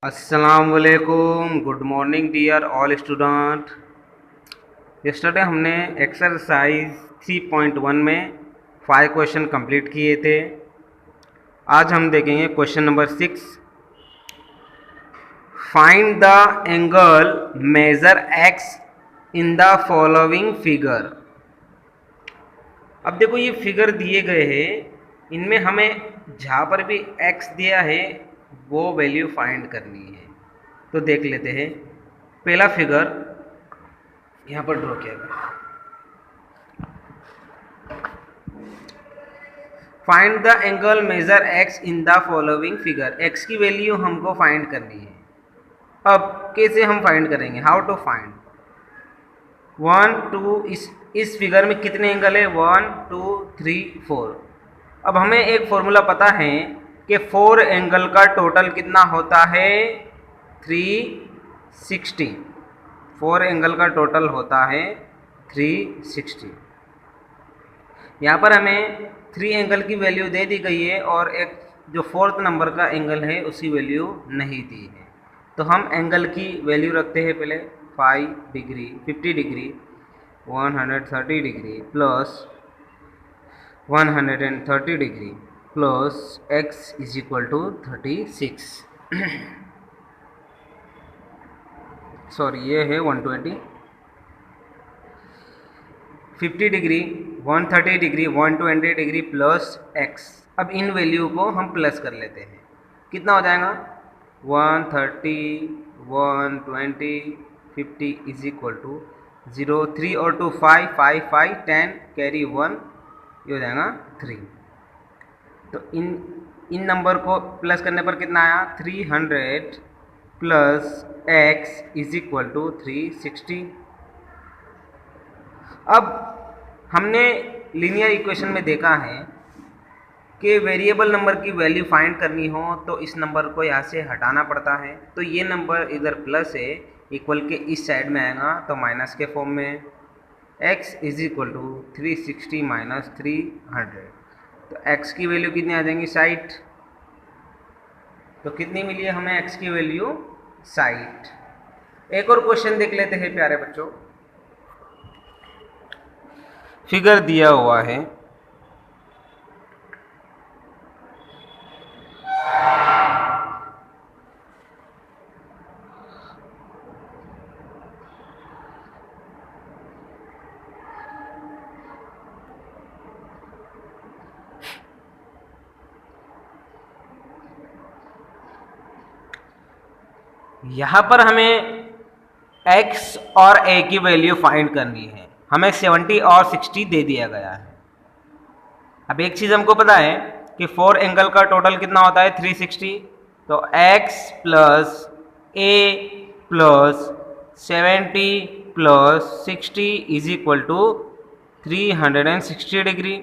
अस्सलामुअलैकुम, good morning dear all student. Yesterday हमने exercise 3.1 में 5 क्वेश्चन कंप्लीट किए थे। आज हम देखेंगे question number 6। Find the angle measure x in the following figure. अब देखो, ये फिगर दिए गए हैं, इनमें हमें जहाँ पर भी एक्स दिया है वो वैल्यू फाइंड करनी है। तो देख लेते हैं। पहला फिगर यहाँ पर ड्रॉ किया गया। Find the angle measure x in the following figure. X की वैल्यू हमको फाइंड करनी है। अब कैसे हम फाइंड करेंगे? How to find 1 2। इस फिगर में कितने एंगल है? 1 2 3 4। अब हमें एक फॉर्मूला पता है कि 4 एंगल का टोटल कितना होता है? 360। 4 एंगल का टोटल होता है 360। यहाँ पर हमें 3 एंगल की वैल्यू दे दी गई है और एक जो 4th नंबर का एंगल है उसकी वैल्यू नहीं दी है। तो हम एंगल की वैल्यू रखते हैं पहले 5 degree, 50 degree, 130 degree plus 130 degree plus x is equal to 36। Sorry, ये है 120। 50 degree, 130 degree, 120 degree plus x। अब इन वैल्यू को हम प्लस कर लेते हैं। कितना हो जाएगा? 130, 120, 50 इज इक्वल टू 0, 3 और 2 5, 5 5 10 कैरी 1, ये हो जाएगा 3। तो इन नंबर को प्लस करने पर कितना आया? 300 plus x is equal to 360। अब हमने लीनियर इक्वेशन में देखा है कि वेरिएबल नंबर की वैल्यू फाइंड करनी हो तो इस नंबर को यहाँ से हटाना पड़ता है। तो ये नंबर इधर प्लस है, इक्वल के इस साइड में आएगा तो माइनस के फॉर्म में। x is equal to 360 minus 300। तो x की वैल्यू कितनी आ जाएंगी? 60। तो कितनी मिली है हमें x की वैल्यू? 60। एक और क्वेश्चन देख लेते हैं प्यारे बच्चों। फिगर दिया हुआ है, यहाँ पर हमें x और a की वैल्यू फाइंड करनी है। हमें 70 और 60 दे दिया गया है। अब एक चीज़ हमको पता है कि 4 एंगल का टोटल कितना होता है? 360। तो x plus a plus 70 plus 60 is equal to 360 degree.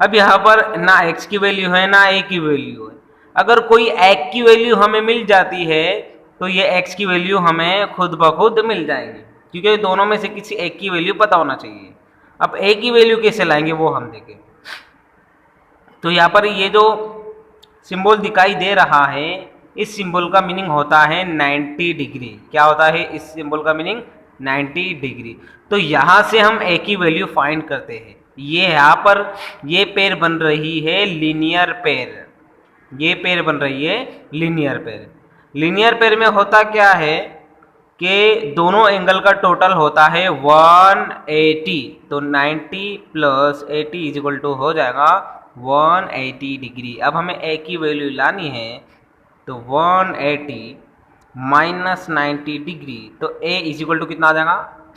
अब यहाँ पर ना x की वैल्यू है ना a की वैल्यू है। अगर कोई x की वैल्यू हमें मिल जाती है तो ये x की वैल्यू हमें खुद ब खुद मिल जाएंगी, क्योंकि दोनों में से किसी एक की वैल्यू पता होना चाहिए। अब a की वैल्यू कैसे लाएंगे वो हम देखें। तो यहाँ पर ये जो सिंबल दिखाई दे रहा है, इस सिंबल का मीनिंग होता है 90 डिग्री। क्या होता है इस सिंबल का मीनिंग? 90 डिग्री। तो यहाँ से हम a की वैल्यू फाइंड करते हैं। ये यहाँ पर ये पेयर बन रही है लीनियर पेयर। ये पेयर बन रही है लीनियर पेयर। लीनियर पेयर में होता क्या है कि दोनों एंगल का टोटल होता है 180। तो 90 प्लस 80 इज इक्वल टू हो जाएगा 180 डिग्री। अब हमें a की वैल्यू लानी है तो 180 माइनस 90 डिग्री, तो a इज इक्वल टू कितना आ जाएगा?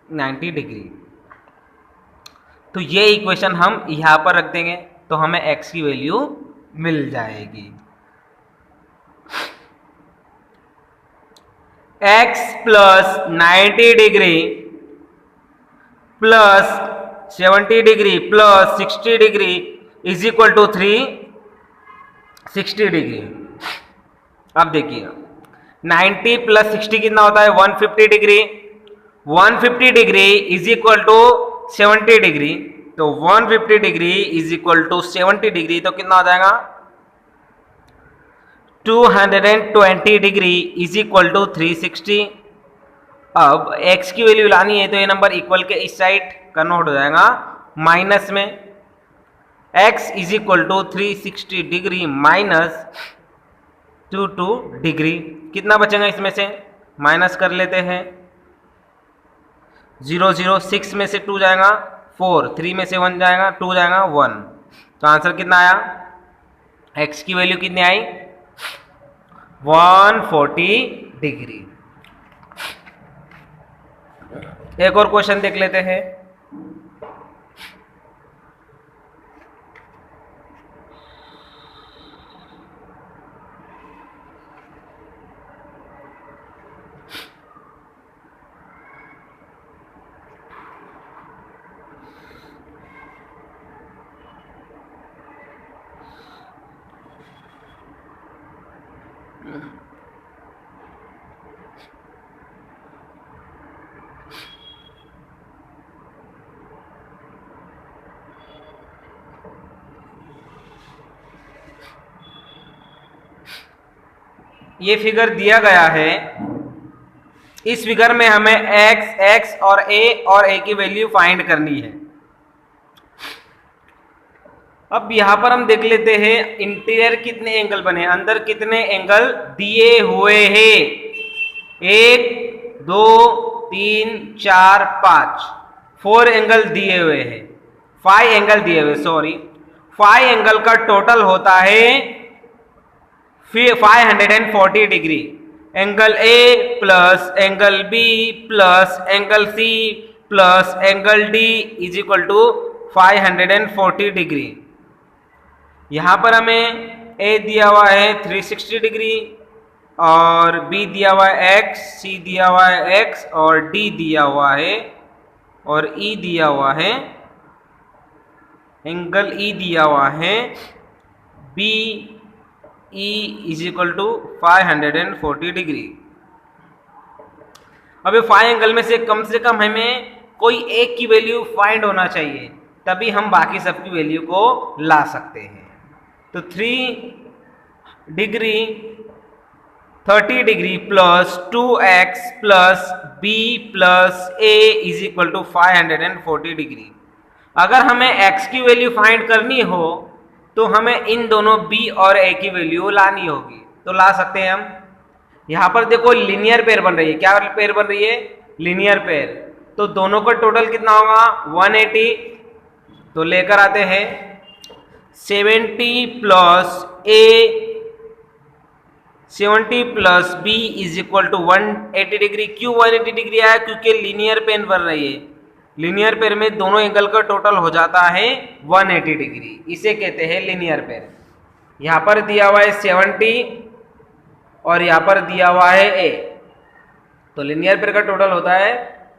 90 डिग्री। तो ये इक्वेशन हम यहाँ पर रख देंगे तो हमें x की वैल्यू मिल जाएगी। x plus 90 degree plus 70 degree plus 60 degree is equal to 360 degree. अब देखिए 90 प्लस 60 कितना होता है? 150 degree. 150 degree is equal to 70 degree. तो 150 degree is equal to 70 degree, तो कितना हो जाएगा? 220 डिग्री इज इक्वल टू 360। अब x की वैल्यू लानी है तो ये नंबर इक्वल के इस साइड कन्वर्ट हो जाएगा माइनस में। x is equal to 360 degree minus 22 degree. कितना बचेगा इसमें से, माइनस कर लेते हैं। 0 0 6 में से 2 जाएगा 4, 3 में से 1 जाएगा 2 जाएगा 1। तो आंसर कितना आया, x की वैल्यू कितनी आई 140 डिग्री। एक और क्वेश्चन देख लेते हैं। ये फिगर दिया गया है। इस फिगर में हमें x और a की वैल्यू फाइंड करनी है। अब यहां पर हम देख लेते हैं इंटीरियर कितने एंगल बने, अंदर कितने एंगल दिए हुए हैं। 1 2 3 4 5, 4 एंगल दिए हुए हैं, 5 एंगल दिए हुए, सॉरी 5 एंगल का टोटल होता है 540 degree. Angle A plus angle B plus angle C plus angle D is equal to 540 degree. यहां पर हमें ए दिया हुआ है 360 डिग्री और बी दिया हुआ है x, सी दिया हुआ है x और डी दिया हुआ है और ई दिया हुआ है, एंगल ई दिया हुआ है B E is equal to 540 degree. अब ये 5 एंगल में से कम हमें कोई एक की वैल्यू फाइंड होना चाहिए, तभी हम बाकी सबकी वैल्यू को ला सकते हैं। तो 3 degree 30 degree plus 2x plus b plus a is equal to 540 degree. अगर हमें x की वैल्यू फाइंड करनी हो तो हमें इन दोनों b और a की वैल्यू लानी होगी। तो ला सकते हैं हम। यहां पर देखो लीनियर पेयर बन रही है। क्या पेयर बन रही है, लीनियर पेयर। तो दोनों का टोटल कितना होगा 180। तो लेकर आते हैं 70 plus a 70 plus b is equal to 180 degree. क्यों 180 डिग्री आया, क्योंकि लीनियर पेयर बन रही है। लीनियर पेयर में दोनों एंगल का टोटल हो जाता है 180 डिग्री, इसे कहते हैं लीनियर पेयर। यहां पर दिया हुआ है 70 और यहां पर दिया हुआ है a, तो लीनियर पेयर का टोटल होता है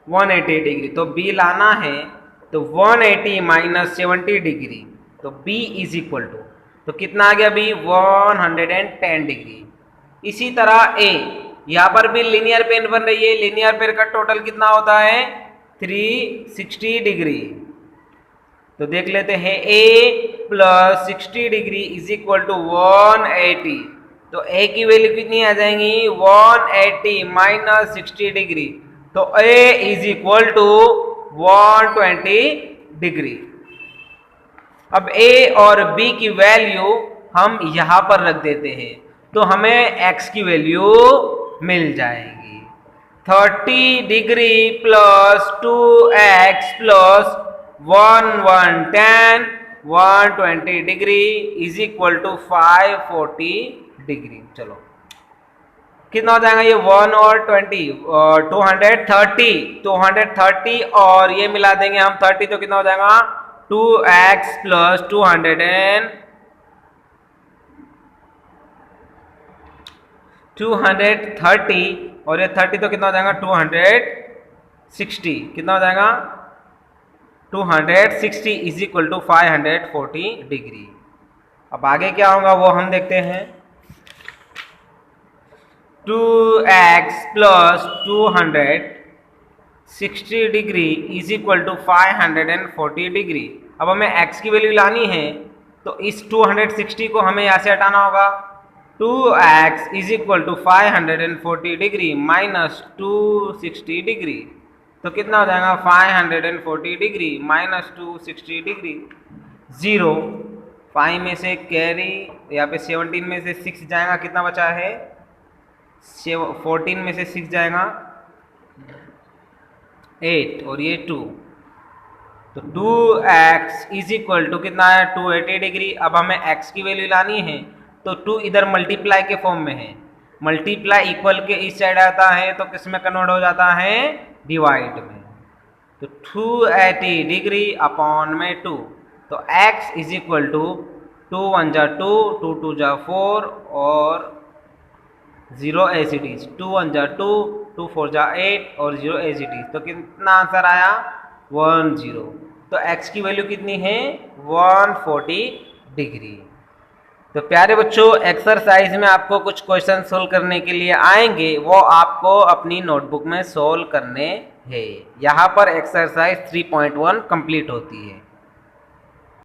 180 डिग्री। तो b लाना है तो 180 माइनस 70 डिग्री, तो b इज इक्वल टू, तो कितना आ गया b 110 डिग्री। इसी तरह a, यहां पर भी लीनियर पेयर बन रही है। लीनियर पेयर का टोटल कितना होता है 360 डिग्री। तो देख लेते हैं a plus 60 degree is equal to 180। तो a की वैल्यू कितनी आ जाएंगी 180 माइनस 60 डिग्री, तो a is equal to 120 degree. अब a और b की वैल्यू हम यहां पर रख देते हैं तो हमें x की वैल्यू मिल जाएगी 30 degree plus 2x plus 110 120 degree is equal to 540 degree. चलो कितना हो जाएगा ये 1 और 20 230 और ये मिला देंगे हम 30, तो कितना हो जाएगा 2x प्लस 230 और ये 30 तो कितना हो जाएगा 260, कितना हो जाएगा 260 इज इक्वल टू 540 डिग्री। अब आगे क्या होगा वो हम देखते हैं। 2x plus 260 degree is equal to 540 degree. अब हमें x की वैल्यू लानी है तो इस 260 को हमें यहाँ से हटाना होगा, 2x is equal to 540 degree minus 260 degree. तो कितना हो जाएगा 540 डिग्री माइनस 260 डिग्री। 0 5 में से कैरी, यहाँ पे 17 में से 6 जाएगा, कितना बचा है 14 में से 6 जाएगा 8 और ये 2। तो 2x इज इक्वल टू कितना है 280 डिग्री। अब हमें x की वैल्यू लानी है तो 2 इधर मल्टीप्लाई के फॉर्म में है, मल्टीप्लाई इक्वल के इस साइड आता है तो किस में कन्वर्ट हो जाता है डिवाइड में। तो 280 डिग्री अपॉन में 2, तो x इज इक्वल टू 2 1 जा 2, 2 2 जा 4 और 0 एज इट इज, 2 1 जा 2, 2 4 जा 8 और 0 एज इट इज। तो कितना आंसर आया 10। तो x की वैल्यू कितनी है 140 डिग्री। तो प्यारे बच्चों, एक्सरसाइज में आपको कुछ क्वेश्चन सोल्व करने के लिए आएंगे, वो आपको अपनी नोटबुक में सोल्व करने हैं। यहाँ पर एक्सरसाइज 3.1 कंप्लीट होती है।